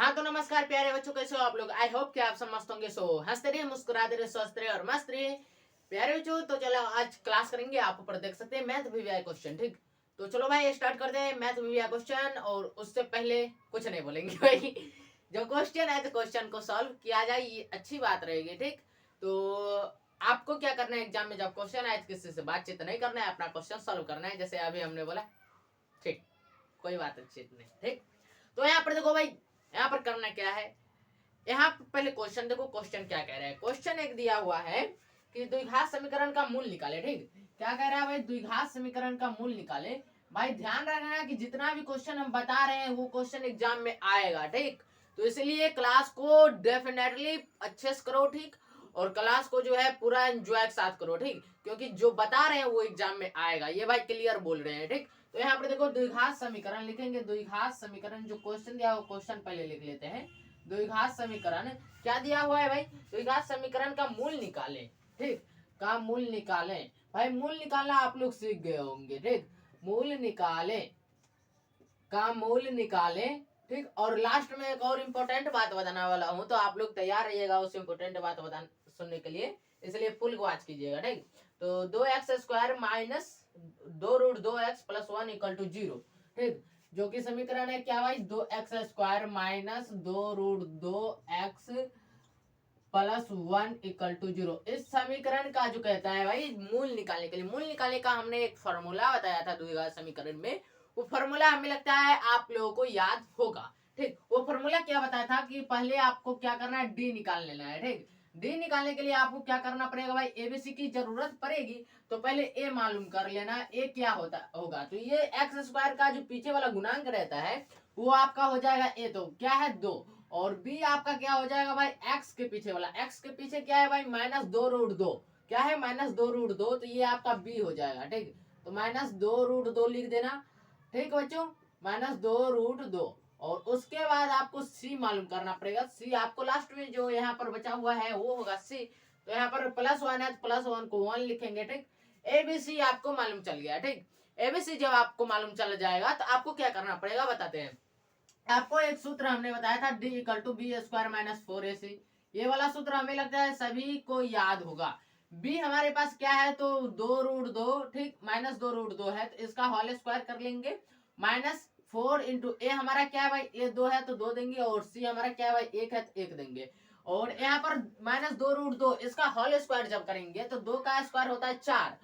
हाँ तो नमस्कार प्यारे बच्चों, कैसे हो आप लोग। आई होप कि आप सब मस्त होंगे। सो हंसते रहिए, मुस्कुराते रहिए, स्वस्थ रहिए और मस्त रहिए प्यारे बच्चों। तो चलो आज क्लास करेंगे, आप ऊपर देख सकते हैं मैथ वीवीआई क्वेश्चन। ठीक, तो चलो भाई स्टार्ट करते हैं मैथ वीवीआई क्वेश्चन। और उससे पहले कुछ नहीं बोलेंगे भाई, जो क्वेश्चन है तो क्वेश्चन को सॉल्व किया जाए, ये अच्छी बात रहेगी। ठीक, तो आपको क्या करना है, एग्जाम में जब क्वेश्चन आए तो किसी से बातचीत नहीं करना है, अपना क्वेश्चन सॉल्व करना है, जैसे अभी हमने बोला। ठीक, कोई बात अच्छी नहीं। ठीक, तो यहाँ पर देखो भाई, यहाँ पर करना क्या है, यहाँ पर पहले क्वेश्चन देखो, क्वेश्चन क्या कह रहा है। क्वेश्चन एक दिया हुआ है कि द्विघात समीकरण का मूल निकाले। ठीक, क्या कह रहा है भाई, द्विघात समीकरण का मूल निकाले। भाई ध्यान रखना कि जितना भी क्वेश्चन हम बता रहे हैं वो क्वेश्चन एग्जाम में आएगा। ठीक, तो इसलिए क्लास को डेफिनेटली अच्छे से करो। ठीक, और क्लास को जो है पूरा एंजॉय के साथ करो। ठीक, क्योंकि जो बता रहे हैं वो एग्जाम में आएगा, ये भाई क्लियर बोल रहे हैं। ठीक, तो यहाँ पर देखो द्विघात समीकरण लिखेंगे। द्विघात समीकरण जो क्वेश्चन दिया वो क्वेश्चन पहले लिख लेते हैं। द्विघात समीकरण क्या दिया हुआ है भाई, द्विघात समीकरण का मूल निकालें। ठीक, का मूल निकालें। भाई मूल निकालना आप लोग सीख गए होंगे। ठीक, मूल निकालें, का मूल निकालें। ठीक, और लास्ट में एक और इम्पोर्टेंट बात बताने वाला हूं, तो आप लोग तैयार रहिएगा उस इम्पोर्टेंट बात बता सुनने के लिए, इसलिए फुल वॉच कीजिएगा। ठीक, तो 2x² माइनस 2√2x+1 = 0। ठीक, जो कि समीकरण है क्या भाई, 2x² माइनस 2√2x+1 = 0। इस समीकरण का जो कहता है भाई मूल निकालने के लिए, मूल निकालने का हमने एक फॉर्मूला बताया था द्विघात समीकरण में। वो फॉर्मूला हमें लगता है आप लोगों को याद होगा। ठीक, वो फॉर्मूला क्या बताया था कि पहले आपको क्या करना है, डी निकाल लेना है। ठीक, डी निकालने के लिए आपको क्या करना पड़ेगा भाई, एबीसी की जरूरत पड़ेगी, तो पहले ए मालूम कर लेना। ए क्या होता होगा, तो ये x² का जो पीछे वाला गुणांक रहता है वो आपका हो जाएगा ए, तो क्या है 2। और बी आपका क्या हो जाएगा भाई, एक्स के पीछे वाला, एक्स के पीछे क्या है भाई, -2√2। क्या है, -2√2, तो ये आपका बी हो जाएगा। ठीक, तो -2√2 लिख देना। ठीक बच्चों, -2√2। और उसके बाद आपको सी मालूम करना पड़ेगा। सी आपको लास्ट में जो यहाँ पर बचा हुआ है वो होगा सी, तो यहाँ पर +1 है तो +1 को 1 लिखेंगे। ठीक, एबीसी आपको मालूम चल गया। ठीक, एबीसी जब आपको मालूम चल जाएगा तो आपको क्या करना पड़ेगा बताते हैं। आपको एक सूत्र हमने बताया था, D = B² - 4AC। ये वाला सूत्र हमें लगता है सभी को याद होगा। बी हमारे पास क्या है, तो 2√2। ठीक, -2√2 है तो इसका होल स्क्वायर कर लेंगे। -4 इंटू ए हमारा क्या है भाई, ए 2 है तो 2 देंगे, और सी हमारा क्या है भाई 1 है तो 1 देंगे। और यहाँ पर -2√2 इसका होल स्क्वायर जब करेंगे तो 2 का स्क्वायर होता है 4।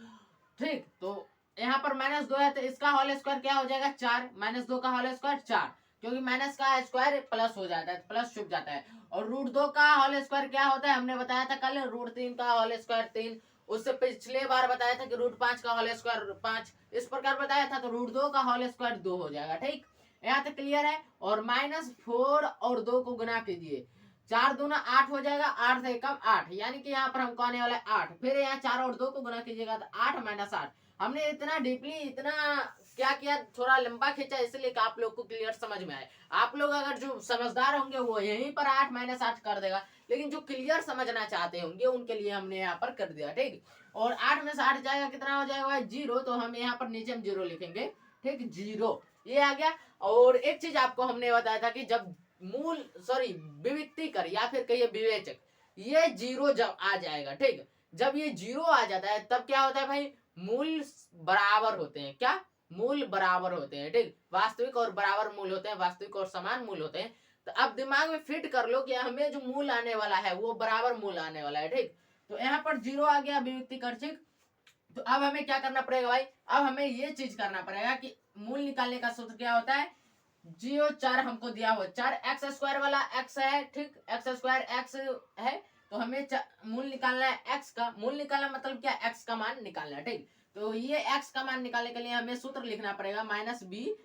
ठीक, तो यहाँ पर -2 है तो इसका होल स्क्वायर क्या हो जाएगा 4, -2 का होल स्क्वायर 4, क्योंकि माइनस का स्क्वायर प्लस हो जाता है, प्लस छुप जाता है। और √2 का होल स्क्वायर क्या होता है, हमने बताया था कल, √3 का होल स्क्वायर 3। उससे पिछले बार बताया था कि √5 का होल स्क्वायर 5, इस प्रकार बताया था, तो √2 का होल स्क्वायर 2 हो जाएगा। ठीक, यहाँ तक क्लियर है। और -4 और 2 को गुना कीजिए, 4 दूना 8 हो जाएगा, 8 से कम 8, यानी कि यहाँ पर हमको आने वाला है 8। फिर यहाँ 4 और 2 को गुना कीजिएगा तो 8 - 8। हमने इतना डीपली इतना क्या किया, थोड़ा लंबा खींचा, इसलिए कि आप लोग को क्लियर समझ में आए। आप लोग अगर जो समझदार होंगे वो यहीं पर 8 - 8 कर देगा, लेकिन जो क्लियर समझना चाहते होंगे उनके लिए हमने यहाँ पर कर दिया। ठीक, और 8 में से 8 जाएगा, कितना हो जाएगा भाई 0, तो हम यहाँ पर नीचे हम 0 लिखेंगे। ठीक, 0 ये आ गया। और एक चीज आपको हमने बताया था कि जब मूल सॉरी विविक्ति कर या फिर कहिए विवेचक, ये 0 जब आ जाएगा, ठीक, जब ये 0 आ जाता है तब क्या होता है भाई, मूल बराबर होते हैं। क्या, मूल बराबर होते हैं। ठीक, वास्तविक और बराबर मूल होते हैं, वास्तविक और समान मूल होते हैं। तो अब दिमाग में फिट कर लो कि हमें जो मूल आने वाला है वो बराबर मूल आने वाला है। ठीक, तो यहाँ पर 0 आ गया विविक्ति कर। ठीक, तो अब हमें क्या करना पड़ेगा भाई, अब हमें ये चीज करना पड़ेगा कि मूल निकालने का सूत्र क्या होता है, 0 4 हमको दिया हुआ 4, x² वाला x है। ठीक, x² x है, तो हमें मूल निकालना है x का। मूल निकालना मतलब क्या, x का मान निकालना है। ठीक, तो ये x का मान निकालने के लिए हमें सूत्र लिखना पड़ेगा, -b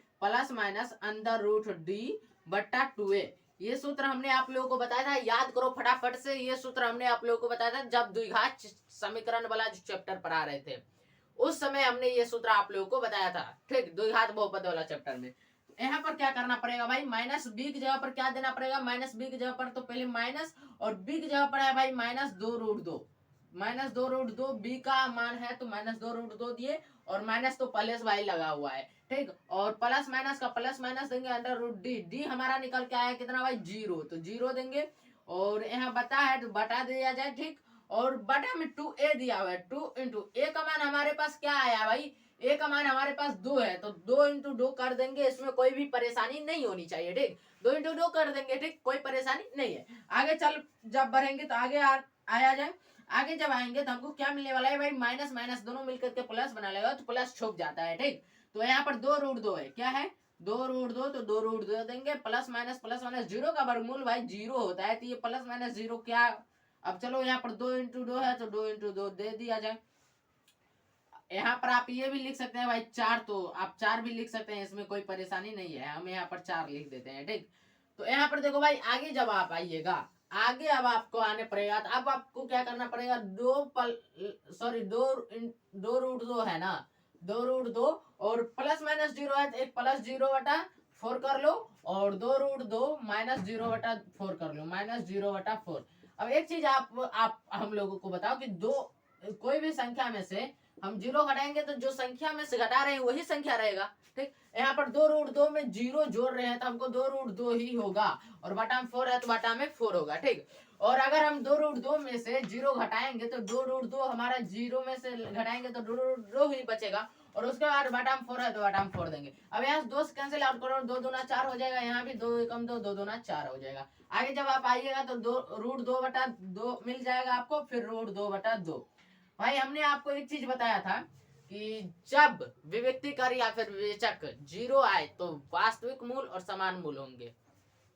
±√d/2a। ये सूत्र हमने आप लोगों को बताया था, याद करो फटाफट से। ये सूत्र हमने आप लोगों को बताया था जब द्विघात समीकरण वाला जो चैप्टर पढ़ा रहे थे, उस समय हमने ये सूत्र आप लोगों को बताया था। ठीक, द्विघात बहुपद वाला चैप्टर में। यहाँ पर क्या करना पड़ेगा भाई, -b की जगह पर क्या देना पड़ेगा, -b की जगह पर तो पहले माइनस, और b की जगह पर है भाई -2√2। -2√2 b का मान है तो -2√2 दिए, और माइनस तो पहले से भाई लगा हुआ है। ठीक। और प्लस माइनस का प्लस माइनस देंगे अंडर रूट डी, डी हमारा निकल के आया कितना भाई 0, तो 0 देंगे। और यहाँ बटा है तो बटा दिया जाए, ठीक। और बटा में 2a दिया हुआ है, 2 इंटू ए का मान हमारे पास क्या आया भाई, ए का मान हमारे पास 2 है, तो 2 इंटू 2 कर देंगे, इसमें कोई भी परेशानी नहीं होनी चाहिए, ठीक। 2 इंटू 2 कर देंगे, ठीक, कोई परेशानी नहीं है। आगे चल जब बढ़ेंगे तो आगे आया जाए। आगे जब आएंगे तो हमको क्या मिलने वाला है भाई, माइनस माइनस दोनों मिलकर के प्लस बना लेगा, तो प्लस छुप जाता है, ठीक। तो यहाँ पर 2 रूट 2 है, क्या है 2 रूट 2, तो 2 रूट 2 देंगे। प्लस माइनस जीरो का वर्गमूल भाई 0 होता है, तो ये प्लस माइनस 0 क्या। अब चलो यहाँ पर 2 इंटू 2 है, तो 2 इंटू 2 दे दिया जाए। यहाँ पर आप ये भी लिख सकते हैं भाई 4, तो आप 4 भी लिख सकते हैं, इसमें कोई परेशानी नहीं है, हम यहाँ पर 4 लिख देते हैं, ठीक। तो यहाँ पर देखो भाई आगे जब आप आइएगा, आगे अब आपको आने पड़ेगा, तो अब आपको क्या करना पड़ेगा, दो रूट 2 है ना, 2 रूट 2 और प्लस माइनस 0 है, तो एक प्लस 0/4 कर लो, और 2 रूट 2 माइनस 0/4 कर लो, माइनस 0/4। अब एक चीज आप हम लोगों को बताओ कि दो कोई भी संख्या में से हम 0 घटाएंगे तो जो संख्या में से घटा रहे हैं वही संख्या रहेगा, ठीक। यहाँ पर 2 रूट 2 में 0 जोड़ रहे हैं तो हमको 2 रूट 2 ही होगा, और बटा में 4 है तो बटा में 4 होगा, ठीक। और अगर हम 2 रूट 2 में से 0 घटाएंगे तो 2 रूट 2 हमारा 0 में से घटाएंगे तो 2 रूट 2 ही बचेगा, और उसके बाद बटा में 4 है तो बटा में 4 देंगे। अब यहाँ 2 से कैंसिल आउट करो, 2 दूना 4 हो जाएगा, यहाँ भी 2 एकम 2, 2 दूना 4 हो जाएगा। आगे जब आप आइएगा तो 2 रूट 2/2 मिल जाएगा आपको, फिर रूट 2/2। भाई हमने आपको एक चीज बताया था कि जब विविक्तिकर या फिर विवेचक 0 आए तो वास्तविक मूल और समान मूल होंगे।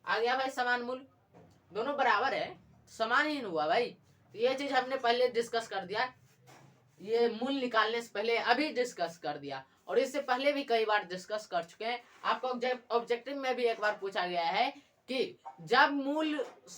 आ गया भाई समान मूल, दोनों बराबर है, समान ही हुआ भाई। तो ये चीज हमने पहले डिस्कस कर दिया, ये मूल निकालने से पहले अभी डिस्कस कर दिया, और इससे पहले भी कई बार डिस्कस कर चुके हैं। आपको ऑब्जेक्टिव में भी एक बार पूछा गया है कि जब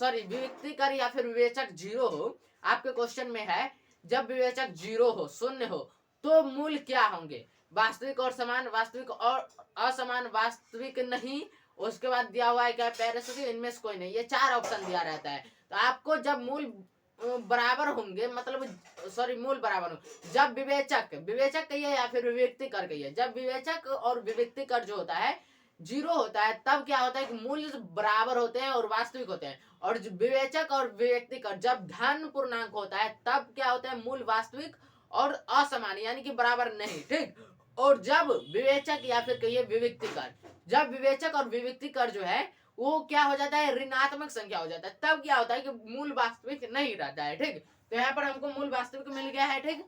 विविक्तिकर या फिर विवेचक 0 हो, आपके क्वेश्चन में है जब विवेचक 0 हो, शून्य हो, तो मूल क्या होंगे, वास्तविक और समान, वास्तविक और असमान, वास्तविक नहीं, उसके बाद दिया हुआ है क्या पैरेसिटिक, इनमें से कोई नहीं, ये 4 ऑप्शन दिया रहता है। तो आपको जब मूल बराबर होंगे, मतलब मूल बराबर हो, जब विवेचक कहिए या फिर विविक्तिकर कहिए, जब विवेचक और विविक्तिकर जो होता है 0 होता है, तब क्या होता है कि मूल्य बराबर होते हैं और वास्तविक होते हैं। और विवेचक और विवेक्तिकर जब धन पूर्णांक होता है तब क्या होता है, मूल वास्तविक और असमान, यानी कि बराबर नहीं, ठीक। और जब विवेचक या फिर कहिए विविक्तिकर, जब विवेचक और विविक्तिकर जो है वो क्या हो जाता है, ऋणात्मक संख्या हो जाता है, तब क्या होता है कि मूल वास्तविक नहीं रहता है, ठीक। तो यहाँ पर हमको मूल वास्तविक मिल गया है, ठीक।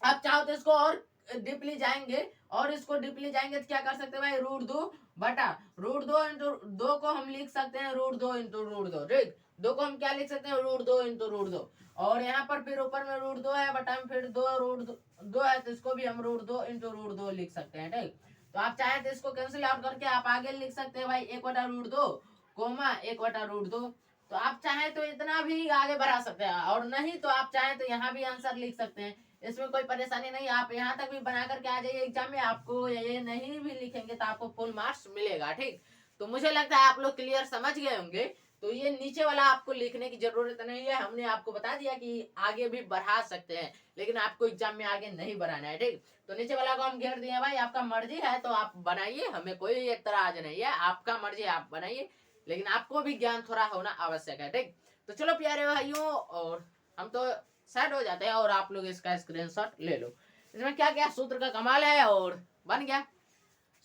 अब चाहो तो इसको और डीपली जाएंगे, और इसको डीपली जाएंगे तो क्या कर सकते हैं भाई, रूट 2 इंटू 2 को हम लिख सकते हैं रूट 2 इंटू रूट 2, ठीक। 2 को हम क्या लिख सकते हैं, रूट 2 इंटू रूट 2। और यहाँ पर फिर ऊपर में रूट 2 है, बटा में फिर 2 है, तो इसको भी हम रूट 2 इंटू रूट 2 लिख सकते हैं, ठीक। तो आप चाहे तो इसको कैंसिल आउट करके आप आगे लिख सकते हैं भाई 1/√2 कोमा 1/√2। तो आप चाहे तो इतना भी आगे बढ़ा सकते हैं, और नहीं तो आप चाहे तो यहाँ भी आंसर लिख सकते हैं, इसमें कोई परेशानी नहीं। आप यहाँ तक भी बना करके आ जाइए एग्जाम में, आपको ये नहीं भी लिखेंगे तो आपको फुल मार्क्स मिलेगा, ठीक। तो मुझे लगता है आप लोग क्लियर समझ गए होंगे। तो ये नीचे वाला आपको लिखने की जरूरत नहीं है, हमने आपको बता दिया कि आगे भी बढ़ा सकते हैं, लेकिन आपको एग्जाम में आगे नहीं बढ़ाना है, ठीक। तो नीचे वाला को हम घेर दिए भाई, आपका मर्जी है तो आप बनाइए, हमें कोई एतराज नहीं है, आपका मर्जी आप बनाइए, लेकिन आपको भी ज्ञान थोड़ा होना आवश्यक है, ठीक। तो चलो प्यारे भाइयों, और हम तो सेट हो जाते हैं, और आप लोग इसका स्क्रीनशॉट ले लो। इसमें क्या क्या सूत्र का कमाल है, और बन गया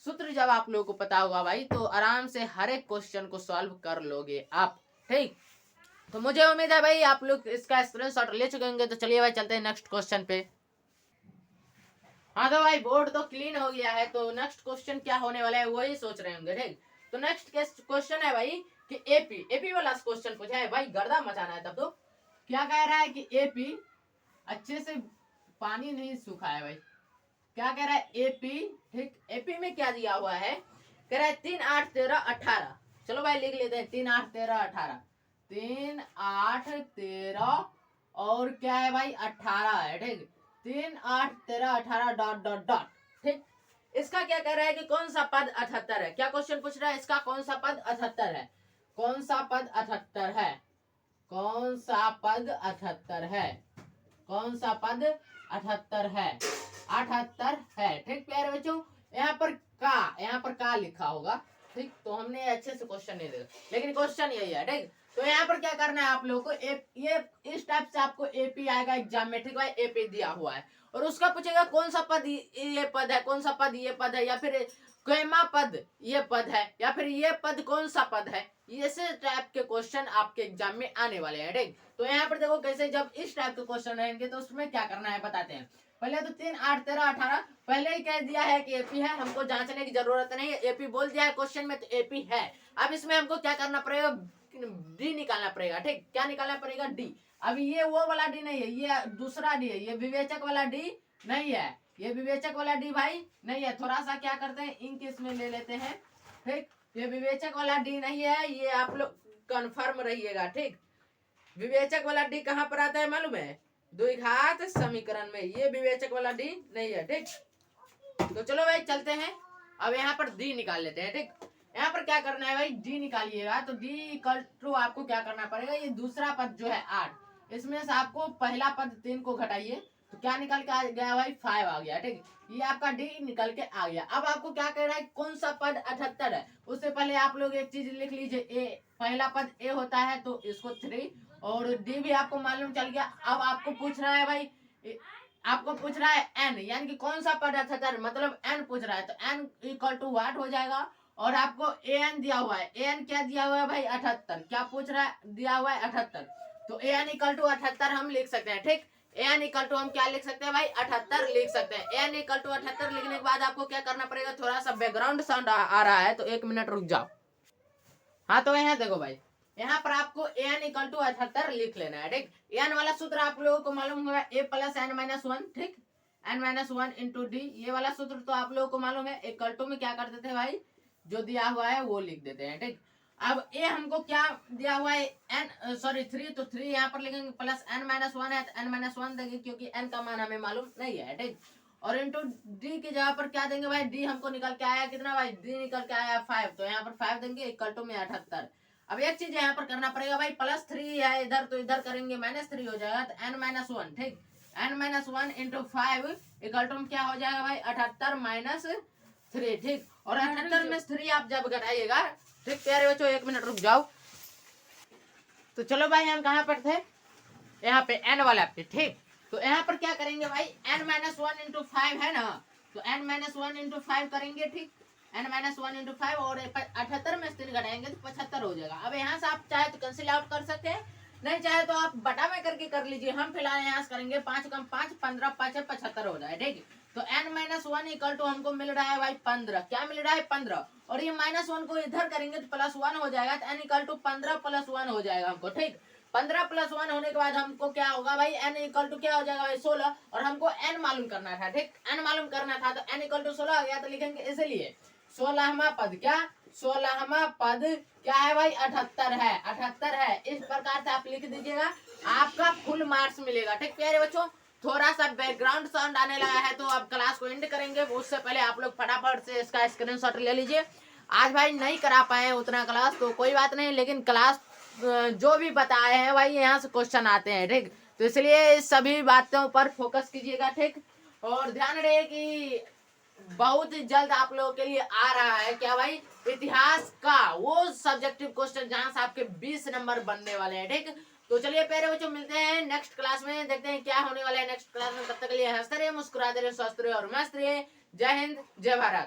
सूत्र। जब आप लोगों को पता होगा भाई तो आराम से हर एक क्वेश्चन को सॉल्व कर लोगे आप, ठीक। तो मुझे उम्मीद है भाई आप लोग इसका स्क्रीनशॉट ले चुके होंगे। तो चलिए भाई चलते हैं नेक्स्ट क्वेश्चन पे। हाँ तो भाई बोर्ड तो क्लीन हो गया है, तो नेक्स्ट क्वेश्चन क्या होने वाला है वही सोच रहे होंगे, ठीक। तो नेक्स्ट क्वेश्चन है भाई कि एपी वाला क्वेश्चन पूछा है भाई, गर्दा मचाना है। तब तो क्या कह रहा है कि एपी अच्छे से पानी नहीं सूखा है भाई, क्या कह रहा है एपी, ठीक। एपी में क्या दिया हुआ है, कह रहा है 3, 8, 13, 18। चलो भाई लिख लेते हैं 3, 8, 13, 18, 3, 8, 13 और क्या है भाई 18 है, ठीक। 3, 8, 13, 18 डॉट डॉट डॉट, ठीक। इसका क्या कह रहा है कि कौन सा पद 78 है, क्या क्वेश्चन पूछ रहा है, इसका कौन सा पद 78 है, कौन सा पद 78 है, कौन सा पद 78 है, कौन सा पद 78 है, 78 है, ठीक प्यारे बच्चों। यहाँ पर का लिखा होगा, ठीक। तो हमने अच्छे से क्वेश्चन नहीं देखा, लेकिन क्वेश्चन यही है, ठीक। तो यहाँ पर क्या करना है आप लोगों को, ये इस टाइप से आपको एपी आएगा एग्जाम में, ठीक भाई। एपी दिया हुआ है और उसका पूछेगा कौन सा पद ये पद है, कौन सा पद ये पद है, या फिर कैमा पद ये पद है, या फिर ये पद कौन सा पद है। ऐसे टाइप के क्वेश्चन आपके एग्जाम में आने वाले हैं, ठीक। तो यहाँ पर देखो कैसे, जब इस टाइप के क्वेश्चन रहेंगे तो उसमें क्या करना है बताते हैं। पहले तो 3 8 13 18 पहले ही कह दिया है कि एपी है, हमको जांचने की जरूरत नहीं है। एपी बोल दिया है क्वेश्चन में तो एपी है। अब इसमें हमको क्या करना पड़ेगा, डी निकालना पड़ेगा, ठीक। क्या निकालना पड़ेगा, डी। अब ये वो वाला डी नहीं है, ये दूसरा डी है, ये विवेचक वाला डी नहीं है, ये विवेचक वाला डी भाई नहीं है। थोड़ा सा क्या करते हैं, इंक इसमें ले लेते हैं, ठीक। ये विवेचक वाला डी नहीं है, ये आप लोग कंफर्म रहिएगा, ठीक। विवेचक वाला डी कहाँ पर आता है मालूम है, द्विघात समीकरण में। ये विवेचक वाला डी नहीं है, ठीक। तो चलो भाई चलते हैं, अब यहाँ पर डी निकाल लेते हैं, ठीक। यहाँ पर क्या करना है भाई, डी निकालिएगा तो डी इक्वल टू आपको क्या करना पड़ेगा, ये दूसरा पद जो है 8, इसमें से आपको पहला पद 3 को घटाइए तो क्या निकल के आ गया भाई, 5 आ गया, ठीक। ये आपका डी निकल के आ गया। अब आपको क्या कह रहा है, कौन सा पद 78 है। उससे पहले आप लोग एक चीज लिख लीजिए, ए पहला पद ए होता है तो इसको 3, और डी भी आपको मालूम चल गया। अब आपको पूछ रहा है भाई, आपको पूछ रहा है एन, यानी कि कौन सा पद 78, मतलब एन पूछ रहा है, तो एन इक्वल टू वाट हो जाएगा। और आपको ए एन दिया हुआ है, ए एन क्या दिया हुआ है भाई, 78। क्या पूछ रहा है, दिया हुआ है 78, तो ए एन इक्वल टू 78 हम लिख सकते हैं, ठीक। ए एन इक्वल टू हम क्या लिख सकते हैं भाई, 78 लिख सकते हैं। ए एन इक्वल टू 78 लिखने के बाद आपको क्या करना पड़ेगा, थोड़ा सा बैकग्राउंड साउंड आ रहा है तो 1 मिनट रुक जाओ। हाँ तो यहाँ देखो भाई, यहाँ पर आपको एन इक्वल टू 78 लिख लेना है, ठीक। एन वाला सूत्र आप लोगों को मालूम होगा, ए प्लस एन माइनस 1, ठीक। एन माइनस 1 इंटू डी, ये वाला सूत्र तो आप लोगों को मालूम है। इक्वल टू में क्या करते थे भाई, जो दिया हुआ है वो लिख देते हैं, ठीक। अब ए हमको क्या दिया हुआ है, एन सॉरी 3, तो 3 यहाँ पर लिखेंगे, प्लस एन माइनस 1 है तो एन माइनस 1 देंगे, क्योंकि एन का मान हमें मालूम नहीं है, ठीक। और इंटू डी की जगह पर क्या देंगे भाई, डी हमको निकल के आया कितना भाई, डी निकल के आया 5, तो यहाँ पर 5 देंगे, इक्वल टू में 78। अब एक चीज यहाँ पर करना पड़ेगा भाई, प्लस 3 है इधर तो इधर करेंगे माइनस 3 हो जाएगा, तो एन माइनस 1, ठीक। N minus 1 into 5 equal to क्या हो जाएगा भाई, 78 माइनस 3, ठीक। और 78 में 3 आप जब घटाइएगा, ठीक प्यारे बच्चों 1 मिनट रुक जाओ। तो चलो भाई हम कहाँ पर थे, यहाँ पे एन वाला पे, ठीक। तो यहाँ पर क्या करेंगे भाई, एन माइनस 1 इंटू 5 है ना, तो एन माइनस 1 इंटू 5 करेंगे, ठीक। एन माइनस 1 इंटू 5 और 78 में 3 घटाएंगे तो 75 हो जाएगा। अब यहाँ से आप चाहे तो कैंसिल आउट कर सकते हैं, नहीं चाहे तो आप बटा में करके कर लीजिए। हम फिलहाल यहाँ से करेंगे 5 कम 5 15 5 75 हो जाए, ठीक। तो एन माइनस 1 इक्वल टू हमको मिल रहा है भाई 15, क्या मिल रहा है 15, और ये माइनस 1 को इधर करेंगे तो प्लस 1 हो जाएगा, तो एन इक्वल टू 15 प्लस 1 हो जाएगा हमको, ठीक। 15 प्लस 1 होने के बाद हमको क्या होगा भाई, एन इक्वल टू क्या हो जाएगा भाई 16, और हमको एन मालूम करना था, ठीक। एन मालूम करना था तो एन इक्वल टू 16 हो गया, तो लिखेंगे इसलिए 16वां पद, क्या 16वां पद क्या है भाई 78 है, 78 है। इस प्रकार से आप लिख दीजिएगा, आपका फुल मार्क्स मिलेगा, ठीक प्यारे बच्चों। थोड़ा सा बैकग्राउंड साउंड आने लगा है तो अब क्लास को एंड करेंगे, उससे पहले आप लोग फटाफट से इसका स्क्रीनशॉट ले लीजिए। आज भाई नहीं करा पाए उतना क्लास तो कोई बात नहीं, लेकिन क्लास जो भी बताए हैं भाई यहाँ से क्वेश्चन आते हैं, ठीक। तो इसलिए सभी बातों पर फोकस कीजिएगा, ठीक। और ध्यान रहे कि बहुत जल्द आप लोगों के लिए आ रहा है क्या भाई, इतिहास का वो सब्जेक्टिव क्वेश्चन जहां से आपके 20 नंबर बनने वाले हैं, ठीक। तो चलिए प्यारे बच्चों मिलते हैं नेक्स्ट क्लास में, देखते हैं क्या होने वाला है नेक्स्ट क्लास में। तब तक के लिए हंसते रहिए, मुस्कुराते रहिए, स्वस्थ रहिए और मस्त रहिए। जय हिंद, जय भारत।